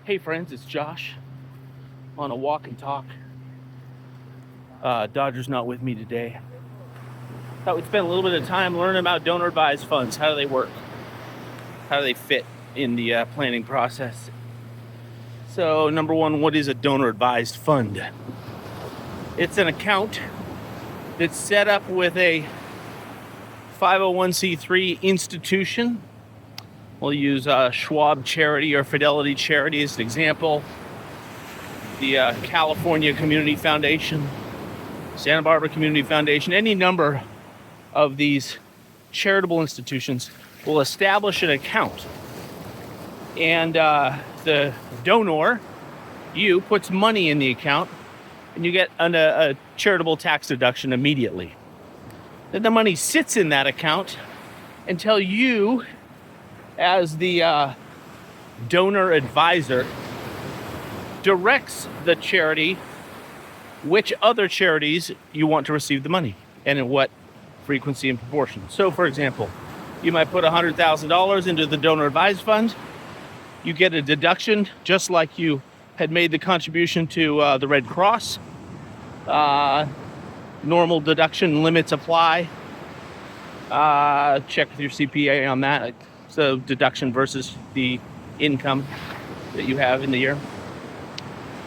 Hey friends, it's Josh on a walk and talk. Dodger's not with me today. Thought we'd spend a little bit of time learning about donor advised funds. How do they work? How do they fit in the planning process? So, number one, what is a donor advised fund? It's an account that's set up with a 501c3 institution. We'll use Schwab Charity or Fidelity Charity as an example. The California Community Foundation, Santa Barbara Community Foundation, any number of these charitable institutions will establish an account. And the donor, you, puts money in the account and you get a charitable tax deduction immediately. Then the money sits in that account until you, as the donor advisor, directs the charity which other charities you want to receive the money and in what frequency and proportion. So, for example, you might put $100,000 into the donor advised fund. You get a deduction just like you had made the contribution to the Red Cross. Normal deduction limits apply. Check with your CPA on that. So deduction versus the income that you have in the year.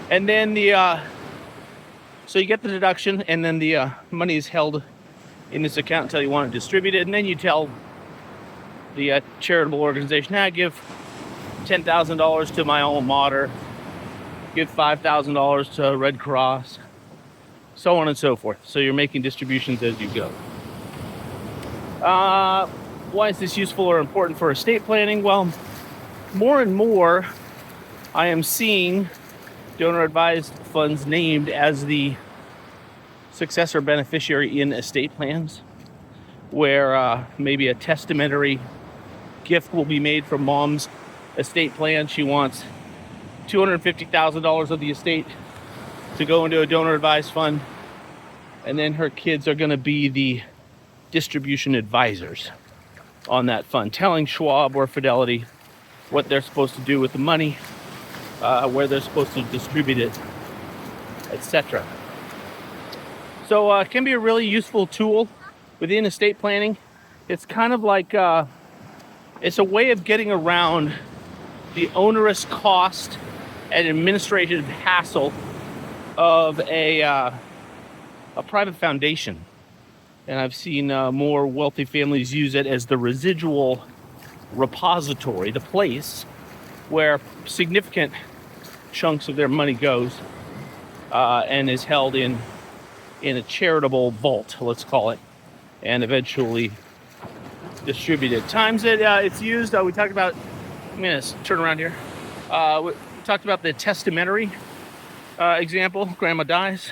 And then so you get the deduction, and then the money is held in this account until you want to distribute it. And then you tell the charitable organization, I give $10,000 to my alma mater, give $5,000 to Red Cross, so on and so forth. So you're making distributions as you go. Why is this useful or important for estate planning? Well, more and more I am seeing donor advised funds named as the successor beneficiary in estate plans, where maybe a testamentary gift will be made from mom's estate plan. She wants $250,000 of the estate to go into a donor advised fund, and then her kids are going to be the distribution advisors on that fund, telling Schwab or Fidelity what they're supposed to do with the money, where they're supposed to distribute it, etc. So it can be a really useful tool within estate planning. It's kind of like it's a way of getting around the onerous cost and administrative hassle of a private foundation. And I've seen more wealthy families use it as the residual repository, the place where significant chunks of their money goes and is held in a charitable vault, let's call it, and eventually distributed. Times that it's used, we talked about, I'm going to turn around here. We talked about the testamentary example, grandma dies.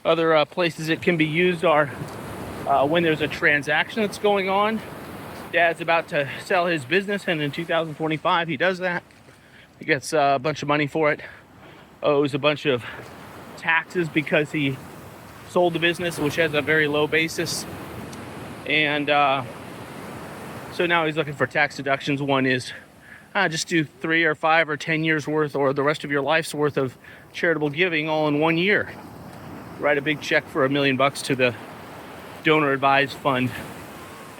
Other places it can be used are when there's a transaction that's going on. Dad's about to sell his business, and in 2025 he does that. He gets a bunch of money for it, owes a bunch of taxes because he sold the business, which has a very low basis. And so now he's looking for tax deductions. One is just do 3 or 5 or 10 years worth, or the rest of your life's worth of charitable giving all in 1 year. Write a big check for $1 million to the donor advised fund,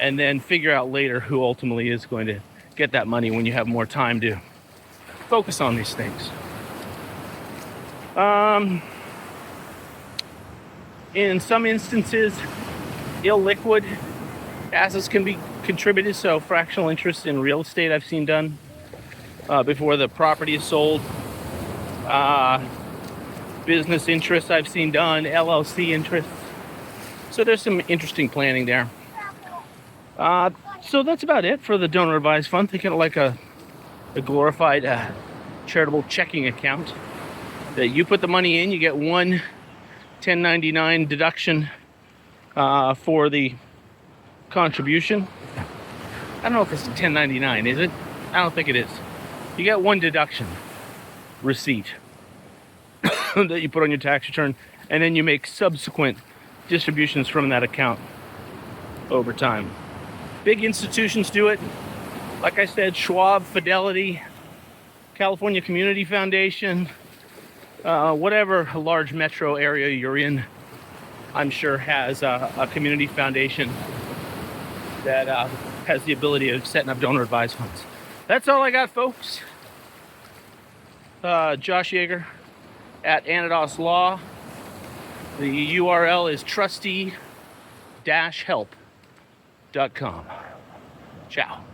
and then figure out later who ultimately is going to get that money when you have more time to focus on these things. In some instances, illiquid assets can be contributed, so fractional interest in real estate I've seen done before the property is sold. Business interests I've seen done, LLC interests. So there's some interesting planning there. So that's about it for the donor advised fund. Think of it like a glorified charitable checking account that you put the money in. You get one 1099 deduction for the contribution. I don't know if it's 1099, is it? I don't think it is. You get one deduction receipt that you put on your tax return, and then you make subsequent distributions from that account over time. Big institutions do it. Like I said, Schwab, Fidelity, California Community Foundation, whatever large metro area you're in, I'm sure has a community foundation that has the ability of setting up donor advised funds. That's all I got, folks. Josh Yeager at Anados Law. The URL is trustee-help.com. Ciao.